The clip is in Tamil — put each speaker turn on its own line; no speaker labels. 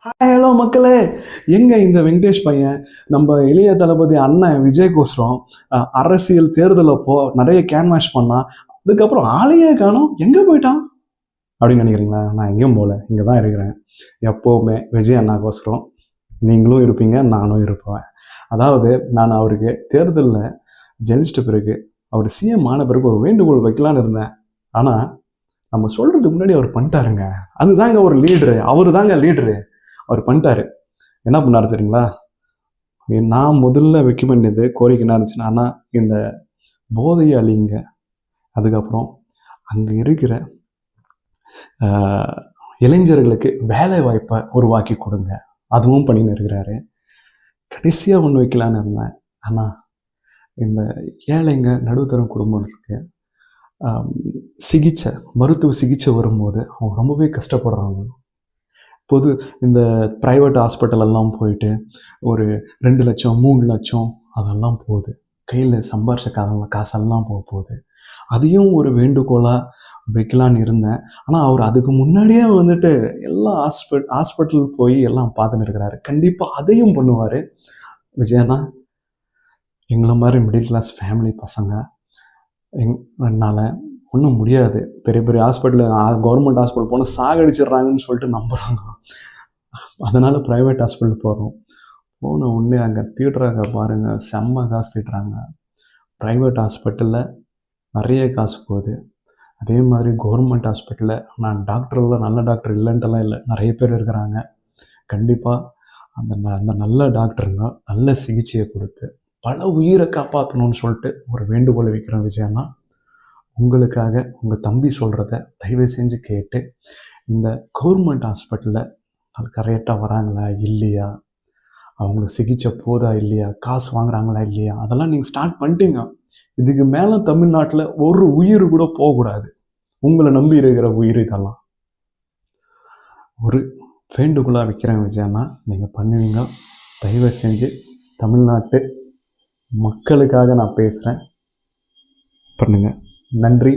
ஹலோ மக்களே, எங்க இந்த வெங்கடேஷ் பையன் நம்ம இளைய தளபதி அண்ணன் விஜய்கோசரம் அரசியல் தேர்தல் அப்போ நிறைய கேன்வாஷ் பண்ணான். அதுக்கப்புறம் ஆளையே காணோம், எங்க போயிட்டான் அப்படின்னு நினைக்கிறீங்களா? நான் எங்கேயும் போகல, இங்கே தான் இருக்கிறேன். எப்போவுமே விஜய் அண்ணாக்கோசரம் நீங்களும் இருப்பீங்க, நானும் இருப்பேன். அதாவது நான் அவருக்கு தேர்தலில் ஜெயிச்சிட்ட பிறகு அவர் சிஎம் ஆன பிறகு ஒரு வேண்டுகோள் வைக்கலான்னு இருந்தேன். ஆனால் நம்ம சொல்கிறதுக்கு முன்னாடி அவர் பண்ணிட்டாருங்க. அதுதாங்க ஒரு லீடரு, அவர் தாங்க லீடரு. அவர் பண்ணிட்டாரு. என்ன பண்ணாரு தெரியுங்களா? நான் முதல்ல வைக்க வேண்டியது கோரிக்கை என்ன இருந்துச்சுன்னா, ஆனால் இந்த போதையை அழியுங்க, அதுக்கப்புறம் அங்கே இருக்கிற இளைஞர்களுக்கு வேலை வாய்ப்பை உருவாக்கி கொடுங்க, அதுவும் பண்ணின்னு இருக்கிறாரு. கடைசியாக ஒன்று வைக்கலான்னு இருந்தேன். ஆனால் இந்த ஏழைங்க நடுத்தரம் குடும்பம் இருக்கு, சிகிச்சை மருத்துவ சிகிச்சை வரும்போது அவங்க ரொம்பவே கஷ்டப்படுறாங்க. பொது இந்த ப்ரைவேட் ஹாஸ்பிட்டலெல்லாம் போயிட்டு ஒரு 2 லட்சம் 3 லட்சம் அதெல்லாம் போகுது, கையில் சம்பாரிச்ச காசெல்லாம் போகுது. அதையும் ஒரு வேண்டுகோளாக வைக்கலான்னு இருந்தேன். ஆனால் அவர் அதுக்கு முன்னாடியே வந்துட்டு எல்லாம் ஹாஸ்பிட்டல் போய் எல்லாம் பார்த்துன்னு இருக்கிறாரு. கண்டிப்பாக அதையும் பண்ணுவார் விஜயண்ணா. எங்களை மாதிரி மிடில் கிளாஸ் ஃபேமிலி பசங்க என்னால் ஒன்றும் முடியாது. பெரிய பெரிய ஹாஸ்பிட்டல் கவர்மெண்ட் ஹாஸ்பிட்டல் போனால் சாகடிச்சிட்றாங்கன்னு சொல்லிட்டு நம்புகிறாங்க. அதனால் ப்ரைவேட் ஹாஸ்பிட்டல் போகிறோம். போன உடனே அங்கே தீட்டுறாங்க பாருங்கள், செம்ம காசு தீட்டுறாங்க. ப்ரைவேட் ஹாஸ்பிட்டலில் நிறைய காசு போகுது. அதே மாதிரி கவர்மெண்ட் ஹாஸ்பிட்டலில் நான் டாக்டர்லாம் நல்ல டாக்டர் இல்லைன்ட்டுலாம் இல்லை, நிறைய பேர் இருக்கிறாங்க. கண்டிப்பாக அந்த நல்ல டாக்டருங்க நல்ல சிகிச்சையை கொடுத்து பல உயிரை காப்பாற்றணும்னு சொல்லிட்டு ஒரு வேண்டுகோளை வைக்கிறேன் விஜயண்ணா. உங்களுக்காக உங்கள் தம்பி சொல்கிறத தயவு செஞ்சு கேட்டு இந்த கவர்மெண்ட் ஹாஸ்பிட்டலில் கரெக்டாக வராங்களா இல்லையா, அவங்களுக்கு சிகிச்சை போதா இல்லையா, காசு வாங்குறாங்களா இல்லையா, அதெல்லாம் நீங்கள் ஸ்டார்ட் பண்ணிட்டீங்க. இதுக்கு மேலே தமிழ்நாட்டில் ஒரு உயிர் கூட போகக்கூடாது. உங்களை நம்பி இருக்கிற உயிர் இதெல்லாம் ஒரு வேண்டுகோளாக வைக்கிறேன் விஜயண்ணா, நீங்கள் பண்ணுவீங்க. தயவு செஞ்சு தமிழ்நாட்டு மக்களுக்காக நான் பேசுகிறேன், பண்ணுங்க. நன்றி.